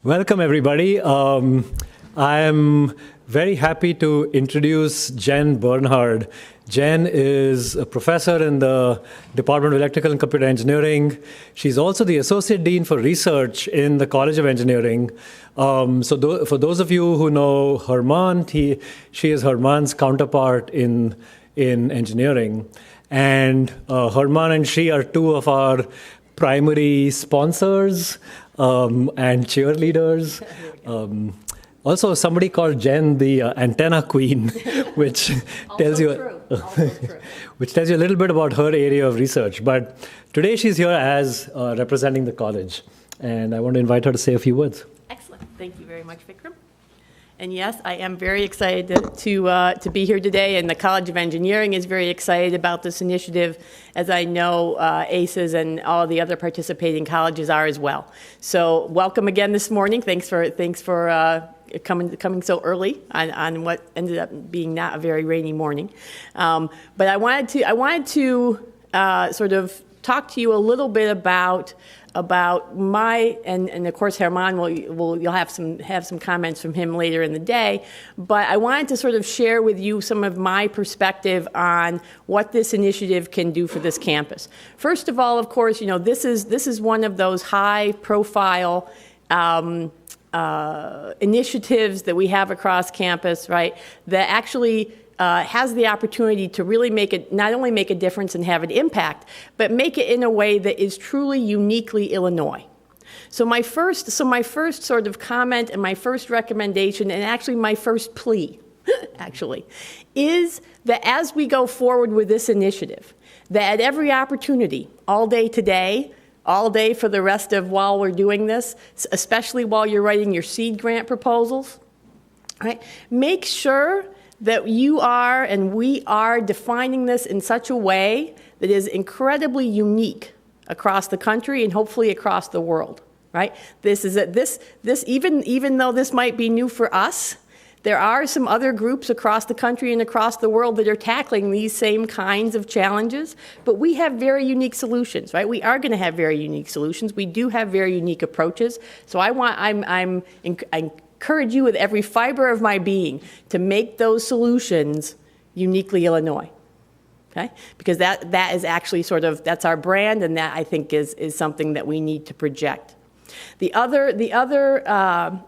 Welcome, everybody. I am very happy to introduce Jen Bernhard. Jen is a professor in the Department of Electrical and Computer Engineering. She's also the Associate Dean for Research in the College of Engineering. For those of you who know Herman, she is Herman's counterpart in engineering. And Herman and she are two of our primary sponsors and cheerleaders. Also, somebody called Jen the antenna queen, which tells you which tells you a little bit about her area of research. But today she's here as representing the college, and I want to invite her to say a few words. Excellent. Thank you very much, Vikram. And yes, I am very excited to be here today, and the College of Engineering is very excited about this initiative, as I know ACES and all the other participating colleges are as well. So welcome again this morning. Thanks for coming so early on what ended up being not a very rainy morning. But I wanted to sort of talk to you a little bit about my, and of course Herman you'll have some comments from him later in the day, but I wanted to sort of share with you some of my perspective on what this initiative can do for this campus. First of all, of course, this is one of those high profile initiatives that we have across campus, right, that actually has the opportunity to really not only make a difference and have an impact, but make it in a way that is truly uniquely Illinois. So my first sort of comment and my first recommendation, and actually my first plea, actually, is that as we go forward with this initiative, that at every opportunity, all day today, all day for the rest of while we're doing this, especially while you're writing your seed grant proposals, right, make sure that you are and we are defining this in such a way that is incredibly unique across the country and hopefully across the world, right? Even though this might be new for us, there are some other groups across the country and across the world that are tackling these same kinds of challenges, but we have very unique solutions, right? We are going to have very unique solutions. We do have very unique approaches. So I encourage you with every fiber of my being to make those solutions uniquely Illinois, okay? Because that is actually that's our brand, and that I think is something that we need to project. The other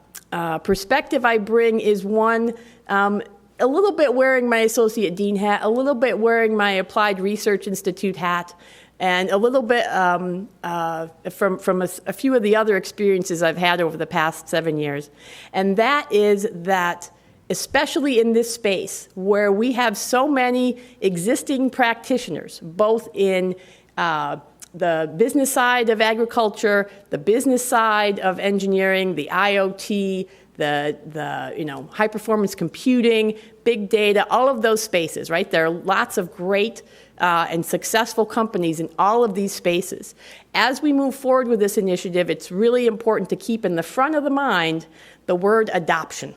perspective I bring is one, a little bit wearing my associate dean hat, a little bit wearing my Applied Research Institute hat, and a little bit from a few of the other experiences I've had over the past 7 years. And that is that, especially in this space where we have so many existing practitioners, both in the business side of agriculture, the business side of engineering, the IoT, the high performance computing, big data, all of those spaces, right? There are lots of great and successful companies in all of these spaces. As we move forward with this initiative, it's really important to keep in the front of the mind the word adoption.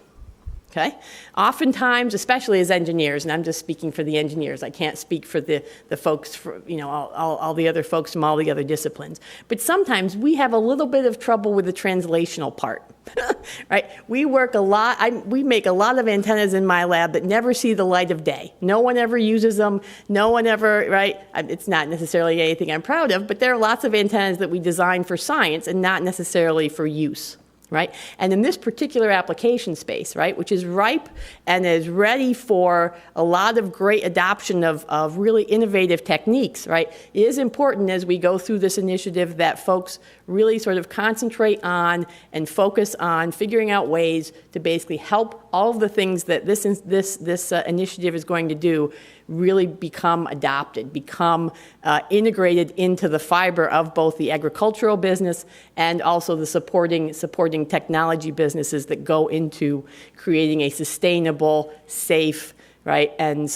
Okay? Oftentimes, especially as engineers, and I'm just speaking for the engineers, I can't speak for the folks, all the other folks from all the other disciplines, but sometimes we have a little bit of trouble with the translational part, right? We work a lot, we make a lot of antennas in my lab that never see the light of day. No one ever uses them, no one ever, right? It's not necessarily anything I'm proud of, but there are lots of antennas that we design for science and not necessarily for use. Right? And in this particular application space, right, which is ripe and is ready for a lot of great adoption of really innovative techniques, right, it is important as we go through this initiative that folks really sort of concentrate on and focus on figuring out ways to basically help all of the things that this initiative is going to do really become adopted, become integrated into the fiber of both the agricultural business and also the supporting technology businesses that go into creating a sustainable, safe, right, and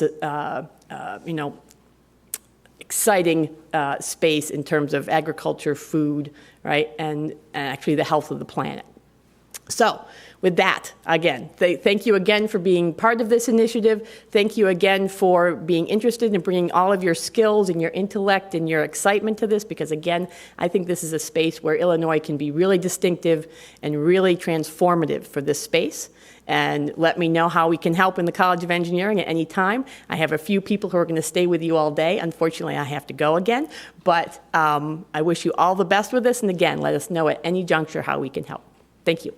exciting space in terms of agriculture, food, right, and actually the health of the planet. So with that, again, thank you again for being part of this initiative. Thank you again for being interested in bringing all of your skills and your intellect and your excitement to this, because again, I think this is a space where Illinois can be really distinctive and really transformative for this space. And let me know how we can help in the College of Engineering at any time. I have a few people who are going to stay with you all day. Unfortunately, I have to go again. But I wish you all the best with this. And again, let us know at any juncture how we can help. Thank you.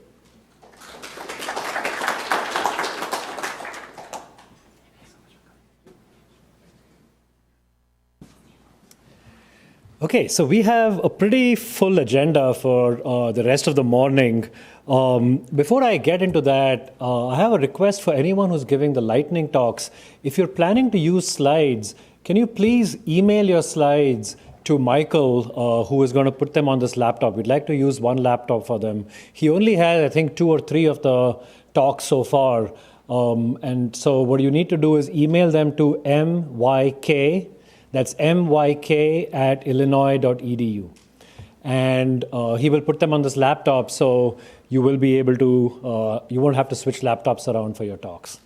Okay, so we have a pretty full agenda for the rest of the morning. Before I get into that, I have a request for anyone who's giving the lightning talks. If you're planning to use slides, can you please email your slides to Michael, who is going to put them on this laptop? We'd like to use one laptop for them. He only has, I think, 2 or 3 of the talks so far. And so what you need to do is email them to myk, that's myk@illinois.edu. And he will put them on this laptop, so you will be able to, you won't have to switch laptops around for your talks.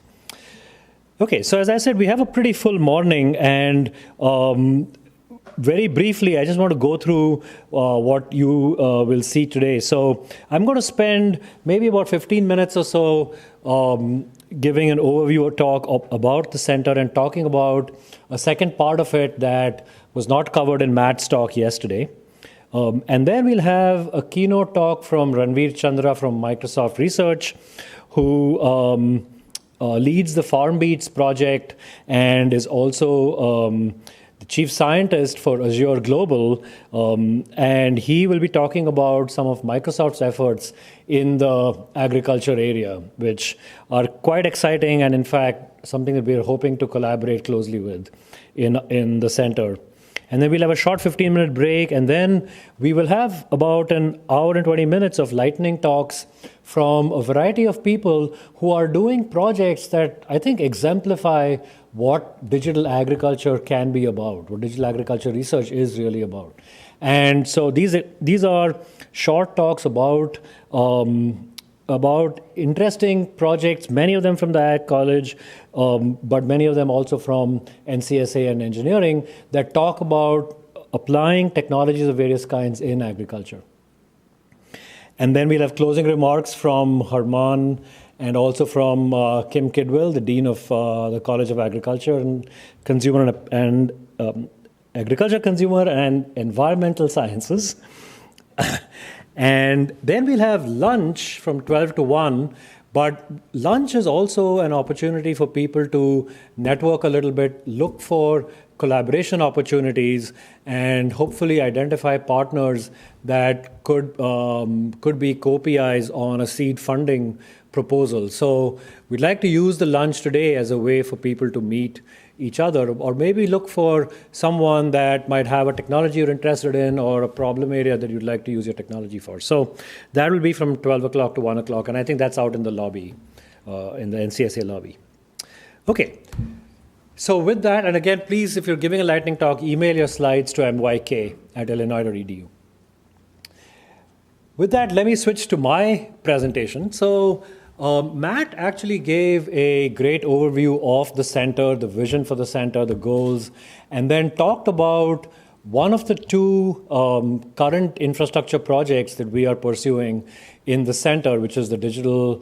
Okay, so as I said, we have a pretty full morning, and very briefly, I just want to go through what you will see today. So I'm going to spend maybe about 15 minutes or so giving an overview or talk about the center and talking about a second part of it that was not covered in Matt's talk yesterday. And then we'll have a keynote talk from Ranveer Chandra from Microsoft Research, who leads the FarmBeats project and is also the chief scientist for Azure Global. And he will be talking about some of Microsoft's efforts in the agriculture area, which are quite exciting and, in fact, something that we're hoping to collaborate closely with in the center. And then we'll have a short 15-minute break, and then we will have about an hour and 20 minutes of lightning talks from a variety of people who are doing projects that I think exemplify what digital agriculture can be about, what digital agriculture research is really about. And so these are short talks about interesting projects, many of them from the Ag College, but many of them also from NCSA and engineering, that talk about applying technologies of various kinds in agriculture. And then we'll have closing remarks from Harman and also from Kim Kidwell, the Dean of the College of Agriculture and Consumer and Agriculture, Consumer and Environmental Sciences. And then we'll have lunch from 12 to 1, but lunch is also an opportunity for people to network a little bit, look for collaboration opportunities, and hopefully identify partners that could be co-PIs on a seed funding proposal. So we'd like to use the lunch today as a way for people to meet each other, or maybe look for someone that might have a technology you're interested in or a problem area that you'd like to use your technology for. So that will be from 12 o'clock to 1 o'clock, and I think that's out in the lobby, in the NCSA lobby. Okay, so with that, and again, please, if you're giving a lightning talk, email your slides to myk@illinois.edu. With that, let me switch to my presentation. So Matt actually gave a great overview of the center, the vision for the center, the goals, and then talked about one of the 2 current infrastructure projects that we are pursuing in the center, which is the Digital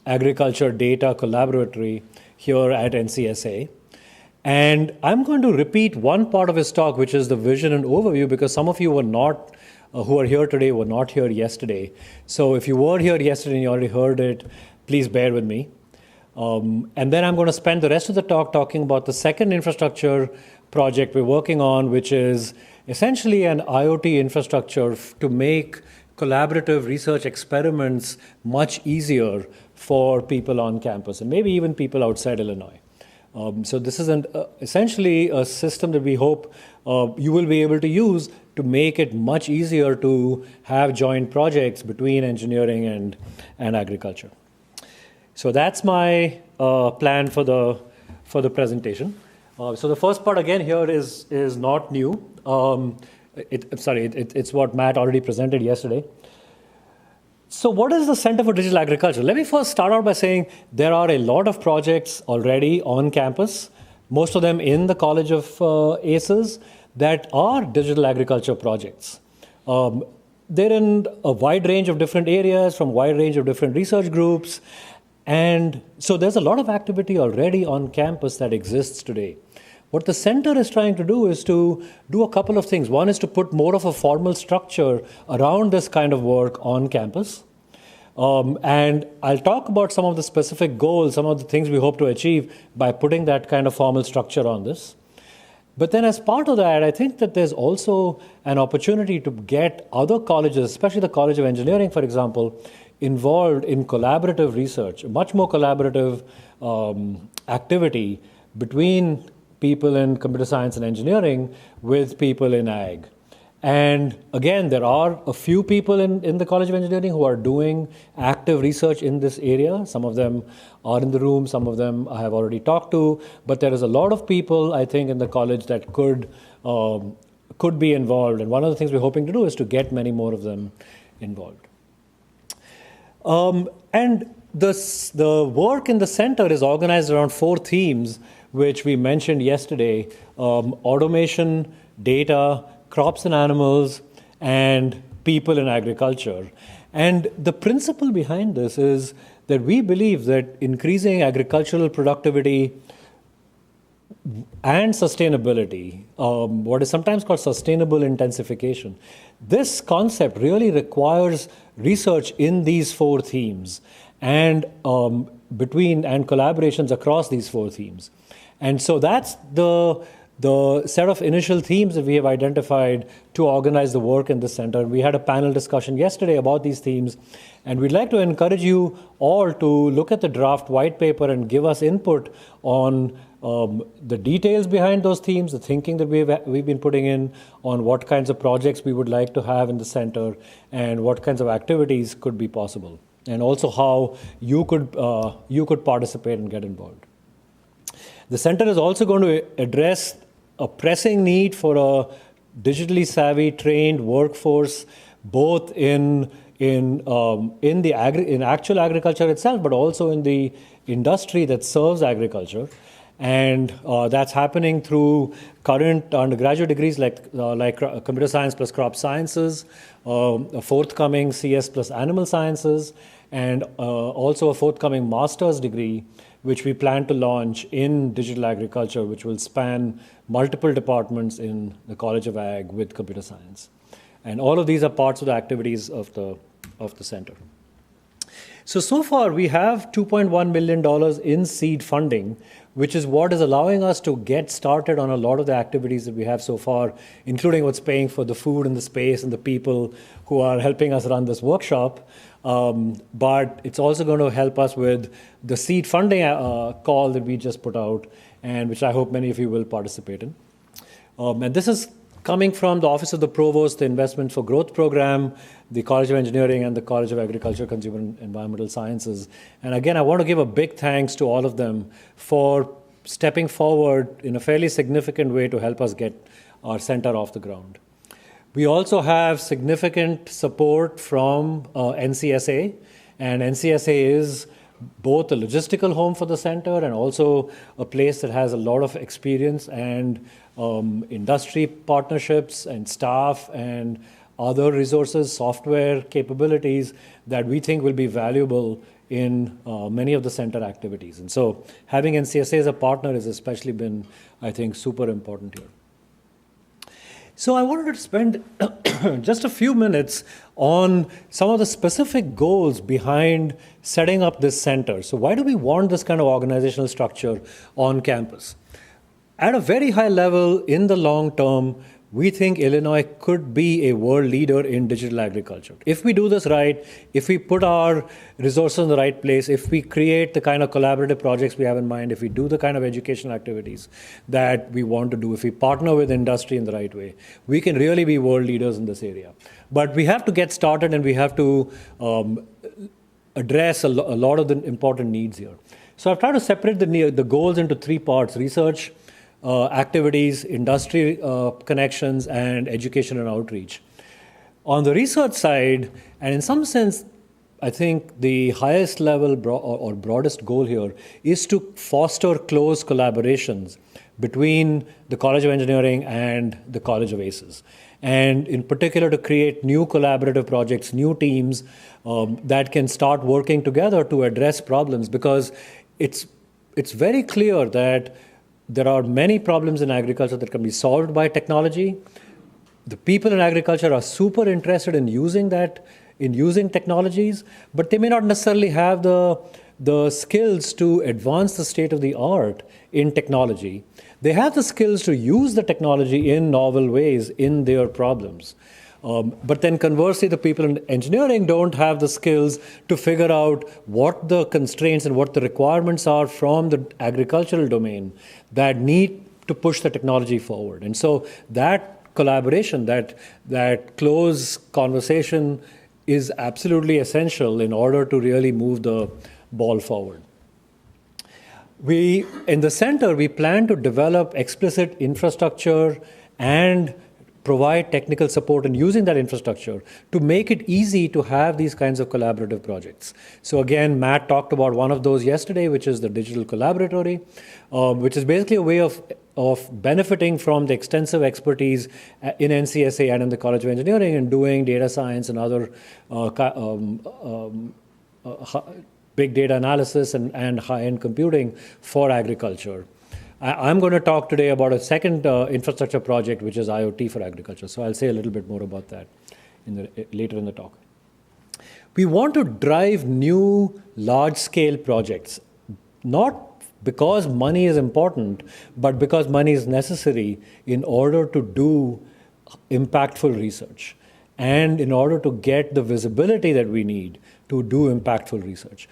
Agriculture Data Collaboratory here at NCSA. And I'm going to repeat one part of his talk, which is the vision and overview, because some of you were not who are here today were not here yesterday. So if you were here yesterday and you already heard it, please bear with me. And then I'm going to spend the rest of the talk talking about the second infrastructure project we're working on, which is essentially an IoT infrastructure to make collaborative research experiments much easier for people on campus and maybe even people outside Illinois. So this is essentially a system that we hope you will be able to use to make it much easier to have joint projects between engineering and agriculture. So that's my plan for the presentation. So the first part again here is not new. It's what Matt already presented yesterday. So what is the Center for Digital Agriculture? Let me first start out by saying there are a lot of projects already on campus, most of them in the College of ACES, that are digital agriculture projects. They're in a wide range of different areas, from a wide range of different research groups. And so there's a lot of activity already on campus that exists today. What the center is trying to do is to do a couple of things. One is to put more of a formal structure around this kind of work on campus. And I'll talk about some of the specific goals, some of the things we hope to achieve by putting that kind of formal structure on this. But then as part of that, I think that there's also an opportunity to get other colleges, especially the College of Engineering, for example, involved in collaborative research, much more collaborative activity between people in computer science and engineering with people in ag. And again, there are a few people in the College of Engineering who are doing active research in this area. Some of them are in the room, some of them I have already talked to, but there is a lot of people, I think, in the college that could be involved. And one of the things we're hoping to do is to get many more of them involved. And the work in the center is organized around 4 themes, which we mentioned yesterday: automation, data, crops and animals, and people in agriculture. And the principle behind this is that we believe that increasing agricultural productivity and sustainability, what is sometimes called sustainable intensification, this concept really requires research in these 4 themes and collaborations across these 4 themes. And so that's the set of initial themes that we have identified to organize the work in the center. We had a panel discussion yesterday about these themes, and we'd like to encourage you all to look at the draft white paper and give us input on the details behind those themes, the thinking that we've been putting in on what kinds of projects we would like to have in the center and what kinds of activities could be possible, and also how you could participate and get involved. The center is also going to address a pressing need for a digitally savvy, trained workforce, both in actual agriculture itself, but also in the industry that serves agriculture. And that's happening through current undergraduate degrees like computer science plus crop sciences, a forthcoming CS plus animal sciences, and also a forthcoming master's degree, which we plan to launch in digital agriculture, which will span multiple departments in the College of Ag with computer science. And all of these are parts of the activities of the center. So far we have $2.1 million in seed funding, which is what is allowing us to get started on a lot of the activities that we have so far, including what's paying for the food and the space and the people who are helping us run this workshop. But it's also going to help us with the seed funding call that we just put out, and which I hope many of you will participate in. And this is coming from the Office of the Provost, the Investment for Growth Program, the College of Engineering, and the College of Agriculture, Consumer and Environmental Sciences. And again, I want to give a big thanks to all of them for stepping forward in a fairly significant way to help us get our center off the ground. We also have significant support from NCSA, and NCSA is both a logistical home for the center and also a place that has a lot of experience and industry partnerships and staff and other resources, software capabilities that we think will be valuable in many of the center activities. And so having NCSA as a partner has especially been, I think, super important here. So I wanted to spend just a few minutes on some of the specific goals behind setting up this center. So why do we want this kind of organizational structure on campus? At a very high level, in the long term, we think Illinois could be a world leader in digital agriculture. If we do this right, if we put our resources in the right place, if we create the kind of collaborative projects we have in mind, if we do the kind of educational activities that we want to do, if we partner with industry in the right way, we can really be world leaders in this area. But we have to get started, and we have to address a lot of the important needs here. So I've tried to separate the goals into 3 parts: research, activities, industry connections, and education and outreach. On the research side, and in some sense, I think the highest level or broadest goal here is to foster close collaborations between the College of Engineering and the College of ACES. And in particular, to create new collaborative projects, new teams that can start working together to address problems, because it's very clear that there are many problems in agriculture that can be solved by technology. The people in agriculture are super interested in using technologies, but they may not necessarily have the skills to advance the state of the art in technology. They have the skills to use the technology in novel ways in their problems. But then conversely, the people in engineering don't have the skills to figure out what the constraints and what the requirements are from the agricultural domain that need to push the technology forward. And so that collaboration, that close conversation is absolutely essential in order to really move the ball forward. In the center, we plan to develop explicit infrastructure and provide technical support in using that infrastructure to make it easy to have these kinds of collaborative projects. So again, Matt talked about one of those yesterday, which is the digital Collaboratory, which is basically a way of benefiting from the extensive expertise in NCSA and in the College of Engineering in doing data science and other big data analysis and high-end computing for agriculture. I'm going to talk today about a second infrastructure project, which is IoT for agriculture. So I'll say a little bit more about that later in the talk. We want to drive new large-scale projects, not because money is important, but because money is necessary in order to do impactful research and in order to get the visibility that we need to do impactful research.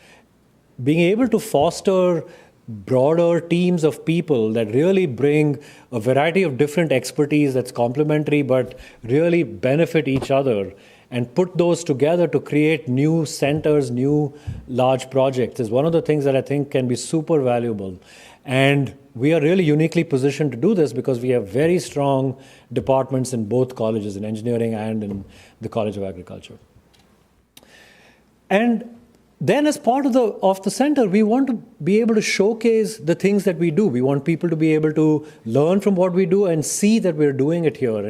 Being able to foster broader teams of people that really bring a variety of different expertise that's complementary but really benefit each other and put those together to create new centers, new large projects is one of the things that I think can be super valuable. And we are really uniquely positioned to do this because we have very strong departments in both colleges, in engineering and in the College of Agriculture. And then as part of the center, we want to be able to showcase the things that we do. We want people to be able to learn from what we do and see that we're doing it here.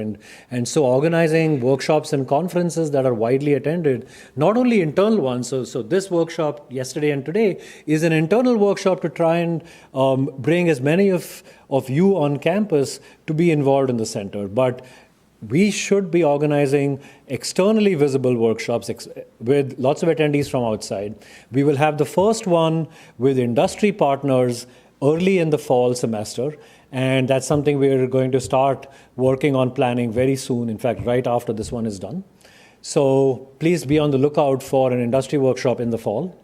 And so organizing workshops and conferences that are widely attended, not only internal ones, so this workshop yesterday and today is an internal workshop to try and bring as many of you on campus to be involved in the center. But we should be organizing externally visible workshops with lots of attendees from outside. We will have the first one with industry partners early in the fall semester, and that's something we're going to start working on planning very soon, in fact, right after this one is done. So please be on the lookout for an industry workshop in the fall.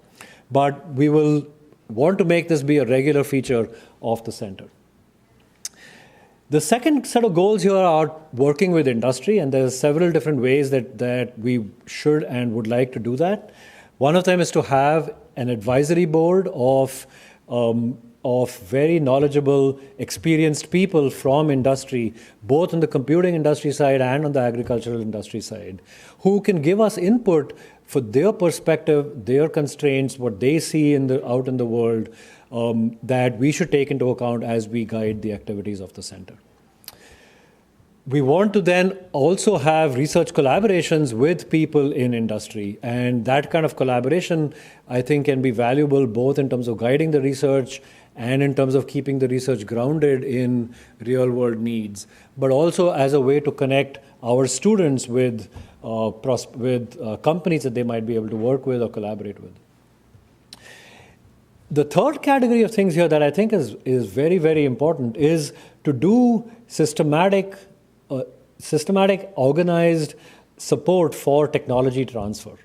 But we will want to make this be a regular feature of the center. The second set of goals here are working with industry, and there's several different ways that we should and would like to do that. One of them is to have an advisory board of very knowledgeable, experienced people from industry, both on the computing industry side and on the agricultural industry side, who can give us input for their perspective, their constraints, what they see out in the world, that we should take into account as we guide the activities of the center. We want to then also have research collaborations with people in industry, and that kind of collaboration, I think, can be valuable both in terms of guiding the research and in terms of keeping the research grounded in real-world needs, but also as a way to connect our students with companies that they might be able to work with or collaborate with. The third category of things here that I think is very, very important is to do systematic, organized support for technology transfer.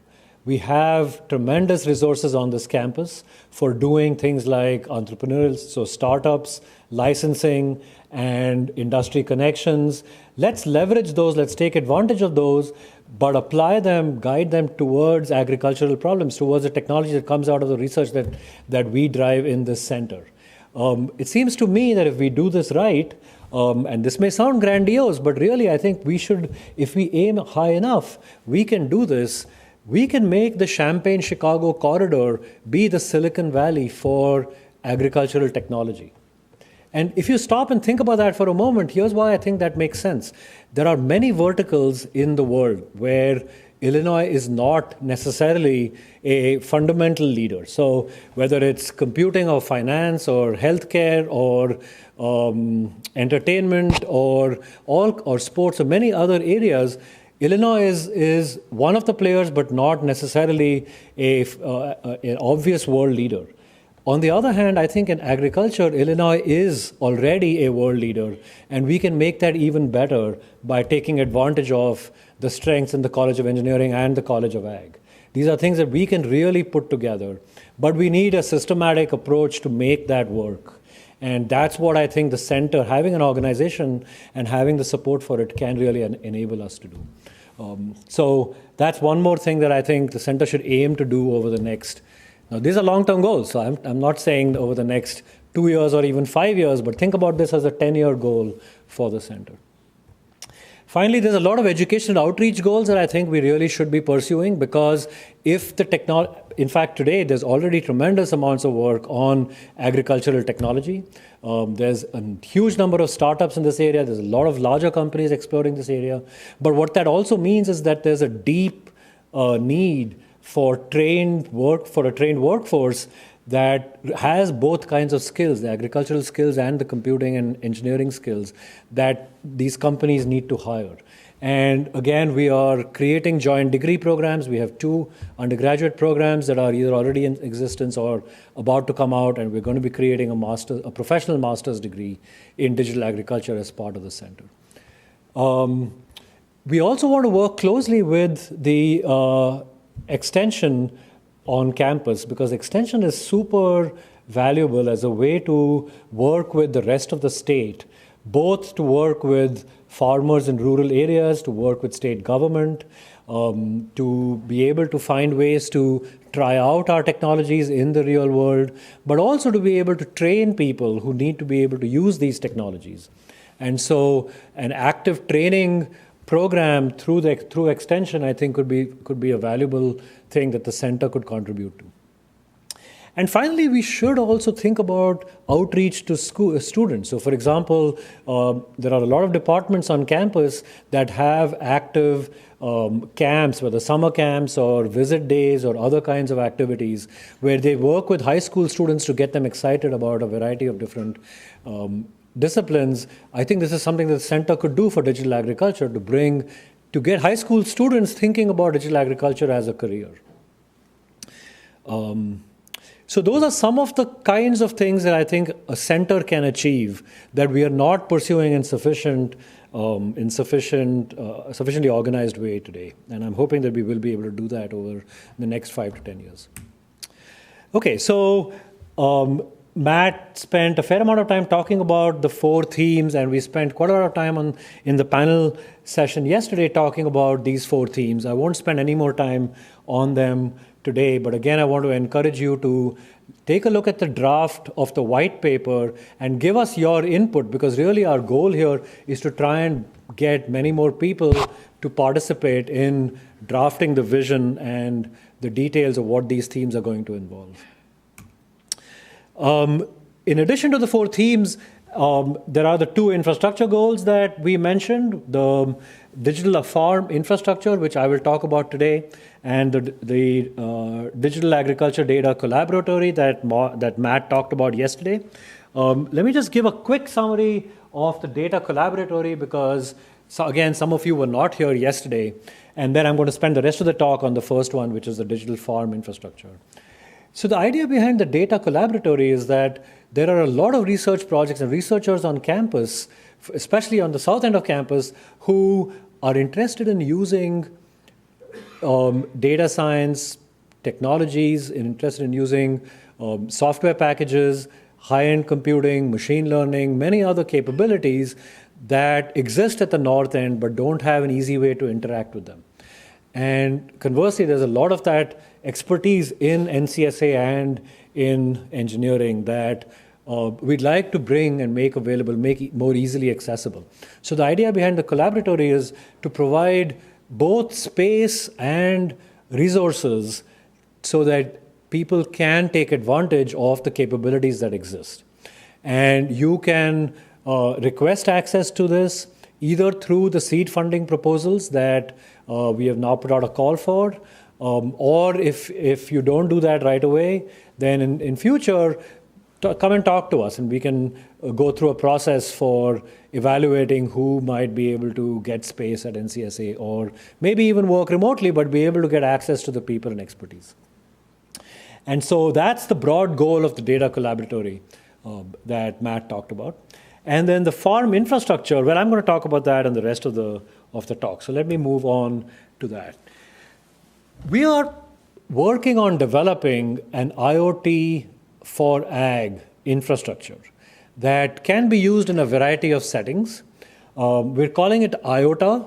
We have tremendous resources on this campus for doing things like entrepreneurial, so startups, licensing, and industry connections. Let's leverage those, let's take advantage of those, but apply them, guide them towards agricultural problems, towards the technology that comes out of the research that we drive in this center. It seems to me that if we do this right, and this may sound grandiose, but really I think we should, if we aim high enough, we can do this we can make the Champaign-Chicago corridor be the Silicon Valley for agricultural technology. And if you stop and think about that for a moment, here's why I think that makes sense. There are many verticals in the world where Illinois is not necessarily a fundamental leader. So whether it's computing or finance or healthcare or entertainment or sports or many other areas, Illinois is one of the players, but not necessarily an obvious world leader. On the other hand, I think in agriculture, Illinois is already a world leader, and we can make that even better by taking advantage of the strengths in the College of Engineering and the College of Ag. These are things that we can really put together, but we need a systematic approach to make that work. And that's what I think the center, having an organization and having the support for it, can really enable us to do. So that's one more thing that I think the center should aim to do over the next. Now, these are long-term goals, so I'm not saying over the next 2 years or even 5 years, but think about this as a 10-year goal for the center. Finally, there's a lot of educational outreach goals that I think we really should be pursuing, because if the technology, in fact, today there's already tremendous amounts of work on agricultural technology. There's a huge number of startups in this area. There's a lot of larger companies exploring this area. But what that also means is that there's a deep need for a trained workforce that has both kinds of skills, the agricultural skills and the computing and engineering skills that these companies need to hire. And again, we are creating joint degree programs. We have 2 undergraduate programs that are either already in existence or about to come out, and we're going to be creating a professional master's degree in digital agriculture as part of the center. We also want to work closely with the extension on campus, because extension is super valuable as a way to work with the rest of the state, both to work with farmers in rural areas, to work with state government, to be able to find ways to try out our technologies in the real world, but also to be able to train people who need to be able to use these technologies. And so an active training program through extension, I think, could be a valuable thing that the center could contribute to. And finally, we should also think about outreach to students. So, for example, there are a lot of departments on campus that have active camps, whether summer camps or visit days or other kinds of activities, where they work with high school students to get them excited about a variety of different disciplines. I think this is something that the center could do for digital agriculture, to get high school students thinking about digital agriculture as a career. So those are some of the kinds of things that I think a center can achieve that we are not pursuing in sufficiently organized way today. And I'm hoping that we will be able to do that over the next 5 to 10 years. Okay, so Matt spent a fair amount of time talking about the 4 themes, and we spent quite a lot of time in the panel session yesterday talking about these 4 themes. I won't spend any more time on them today, but again, I want to encourage you to take a look at the draft of the white paper and give us your input, because really our goal here is to try and get many more people to participate in drafting the vision and the details of what these themes are going to involve. In addition to the 4 themes, there are the 2 infrastructure goals that we mentioned, the digital farm infrastructure, which I will talk about today, and the digital agriculture data collaboratory that Matt talked about yesterday. Let me just give a quick summary of the data collaboratory, because, again, some of you were not here yesterday, and then I'm going to spend the rest of the talk on the first one, which is the digital farm infrastructure. So the idea behind the data collaboratory is that there are a lot of research projects and researchers on campus, especially on the south end of campus, who are interested in using data science technologies, interested in using software packages, high-end computing, machine learning, many other capabilities that exist at the north end but don't have an easy way to interact with them. And conversely, there's a lot of that expertise in NCSA and in engineering that we'd like to bring and make available, make it more easily accessible. So the idea behind the collaboratory is to provide both space and resources so that people can take advantage of the capabilities that exist. And you can request access to this either through the seed funding proposals that we have now put out a call for, or if you don't do that right away, then in future, come and talk to us, and we can go through a process for evaluating who might be able to get space at NCSA, or maybe even work remotely, but be able to get access to the people and expertise. And so that's the broad goal of the data collaboratory that Matt talked about. And then the farm infrastructure, well, I'm going to talk about that in the rest of the talk. So let me move on to that. We are working on developing an IoT for ag infrastructure that can be used in a variety of settings. We're calling it IOTA.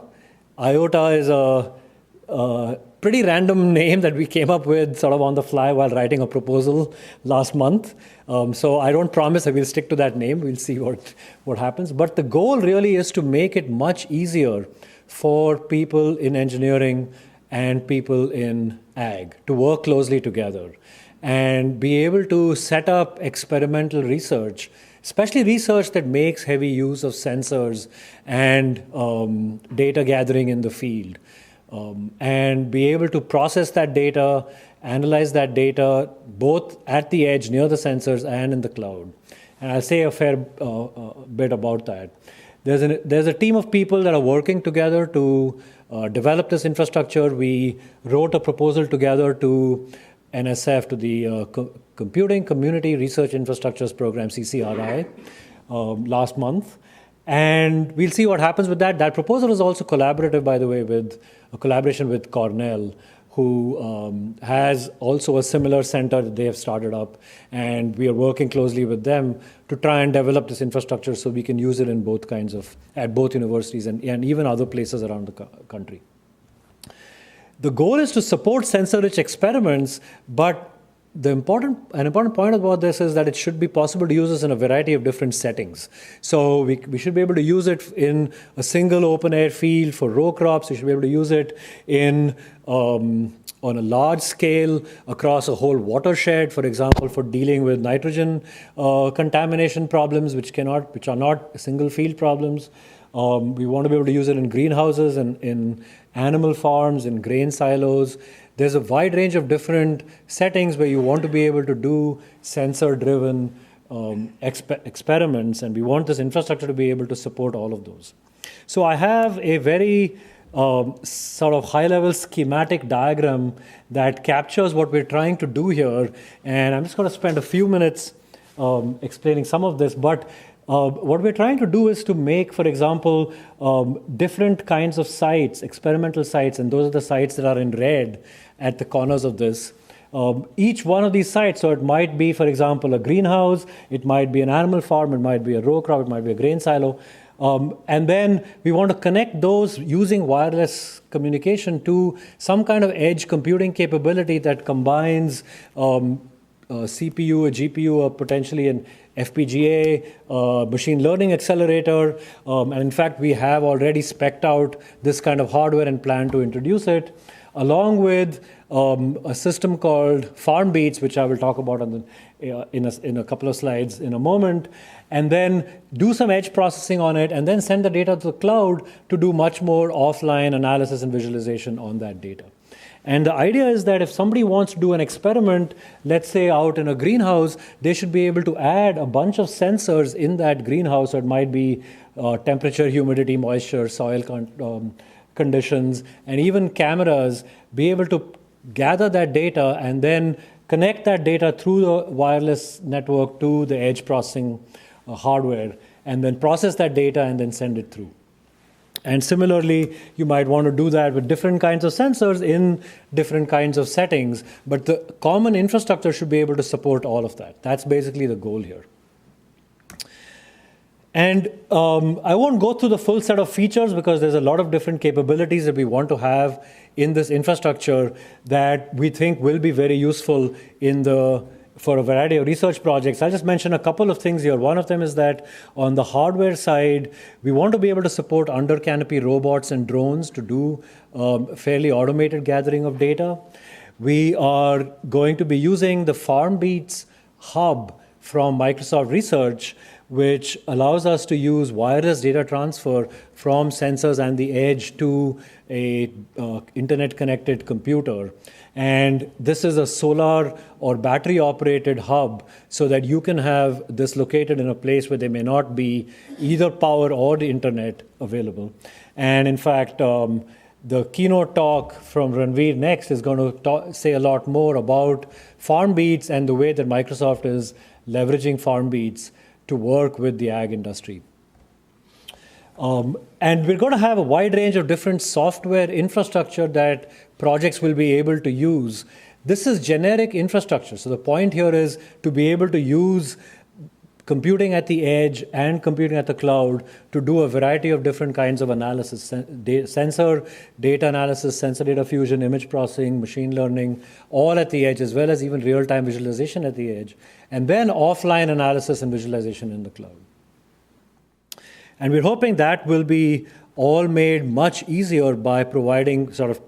IOTA is a pretty random name that we came up with sort of on the fly while writing a proposal last month. So I don't promise that we'll stick to that name. We'll see what happens. But the goal really is to make it much easier for people in engineering and people in ag to work closely together and be able to set up experimental research, especially research that makes heavy use of sensors and data gathering in the field, and be able to process that data, analyze that data, both at the edge near the sensors and in the cloud. And I'll say a fair bit about that. There's a team of people that are working together to develop this infrastructure. We wrote a proposal together to NSF, to the Computing Community Research Infrastructures Program, CCRI, last month. And we'll see what happens with that. That proposal is also collaborative, by the way, with a collaboration with Cornell, who has also a similar center that they have started up. And we are working closely with them to try and develop this infrastructure so we can use it in at both universities and even other places around the country. The goal is to support sensor-rich experiments, but an important point about this is that it should be possible to use this in a variety of different settings. So we should be able to use it in a single open-air field for row crops. We should be able to use it on a large scale across a whole watershed, for example, for dealing with nitrogen contamination problems, which are not single field problems. We want to be able to use it in greenhouses and in animal farms, in grain silos. There's a wide range of different settings where you want to be able to do sensor-driven experiments, and we want this infrastructure to be able to support all of those. So I have a very sort of high-level schematic diagram that captures what we're trying to do here, and I'm just going to spend a few minutes explaining some of this, but what we're trying to do is to make, for example, different kinds of sites, experimental sites, and those are the sites that are in red at the corners of this. Each one of these sites, so it might be, for example, a greenhouse, it might be an animal farm, it might be a row crop, it might be a grain silo. And then we want to connect those using wireless communication to some kind of edge computing capability that combines CPU, a GPU, or potentially an FPGA, machine learning accelerator. And in fact, we have already spec'd out this kind of hardware and plan to introduce it, along with a system called FarmBeats, which I will talk about in a couple of slides in a moment, and then do some edge processing on it, and then send the data to the cloud to do much more offline analysis and visualization on that data. And the idea is that if somebody wants to do an experiment, let's say out in a greenhouse, they should be able to add a bunch of sensors in that greenhouse. So it might be temperature, humidity, moisture, soil conditions, and even cameras, be able to gather that data and then connect that data through the wireless network to the edge processing hardware, and then process that data and then send it through. And similarly, you might want to do that with different kinds of sensors in different kinds of settings, but the common infrastructure should be able to support all of that. That's basically the goal here. And I won't go through the full set of features because there's a lot of different capabilities that we want to have in this infrastructure that we think will be very useful in the for a variety of research projects. I'll just mention a couple of things here. One of them is that on the hardware side, we want to be able to support under canopy robots and drones to do fairly automated gathering of data. We are going to be using the FarmBeats hub from Microsoft Research, which allows us to use wireless data transfer from sensors and the edge to a internet-connected computer. And this is a solar or battery-operated hub so that you can have this located in a place where there may not be either power or the internet available. And in fact, the keynote talk from Ranveer next is going to say a lot more about FarmBeats and the way that Microsoft is leveraging FarmBeats to work with the ag industry. And we're going to have a wide range of different software infrastructure that projects will be able to use. This is generic infrastructure. So the point here is to be able to use computing at the edge and computing at the cloud to do a variety of different kinds of analysis, sensor data analysis, sensor data fusion, image processing, machine learning, all at the edge, as well as even real-time visualization at the edge, and then offline analysis and visualization in the cloud. And we're hoping that will be all made much easier by providing sort of,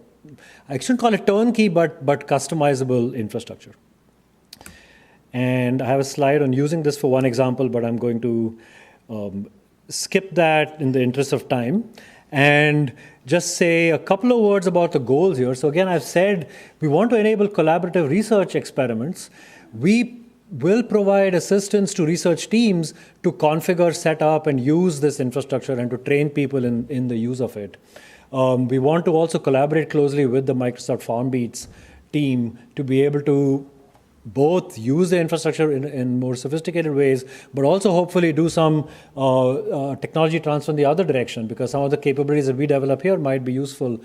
I shouldn't call it turnkey, but customizable infrastructure. And I have a slide on using this for one example, but I'm going to skip that in the interest of time and just say a couple of words about the goals here. So again, I've said we want to enable collaborative research experiments. We will provide assistance to research teams to configure, set up, and use this infrastructure and to train people in the use of it. We want to also collaborate closely with the Microsoft FarmBeats team to be able to both use the infrastructure in more sophisticated ways, but also hopefully do some technology transfer in the other direction, because some of the capabilities that we develop here might be useful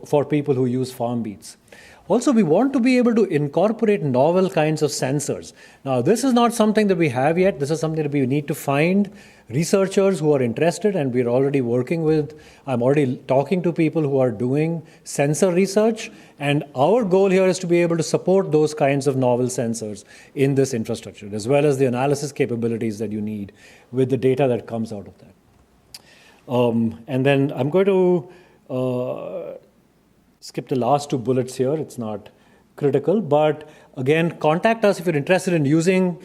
for people who use FarmBeats. Also, we want to be able to incorporate novel kinds of sensors. Now, this is not something that we have yet. This is something that we need to find researchers who are interested, and we're already working with. I'm already talking to people who are doing sensor research, and our goal here is to be able to support those kinds of novel sensors in this infrastructure, as well as the analysis capabilities that you need with the data that comes out of that. And then I'm going to skip the last two bullets here. It's not critical, but again, contact us if you're interested in using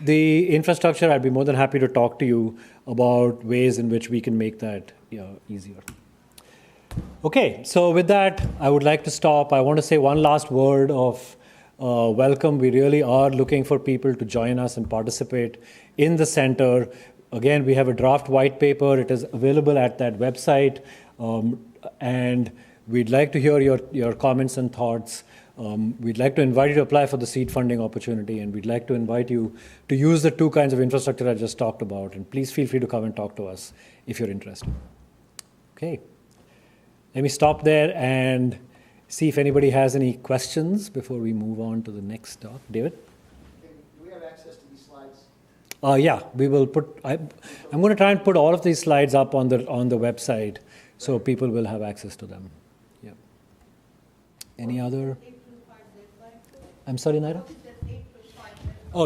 the infrastructure. I'd be more than happy to talk to you about ways in which we can make that easier. Okay, so with that, I would like to stop. I want to say one last word of welcome. We really are looking for people to join us and participate in the center. Again, we have a draft white paper. It is available at that website, and we'd like to hear your comments and thoughts. We'd like to invite you to apply for the seed funding opportunity, and we'd like to invite you to use the two kinds of infrastructure I just talked about. And please feel free to come and talk to us if you're interested. Okay. Let me stop there and see if anybody has any questions before we move on to the next talk. David? Do we have access to these slides? Yeah, we will put. I'm going to try and put all of these slides up on the website, so people will have access to them. Yeah. Any other? I'm sorry, Naira?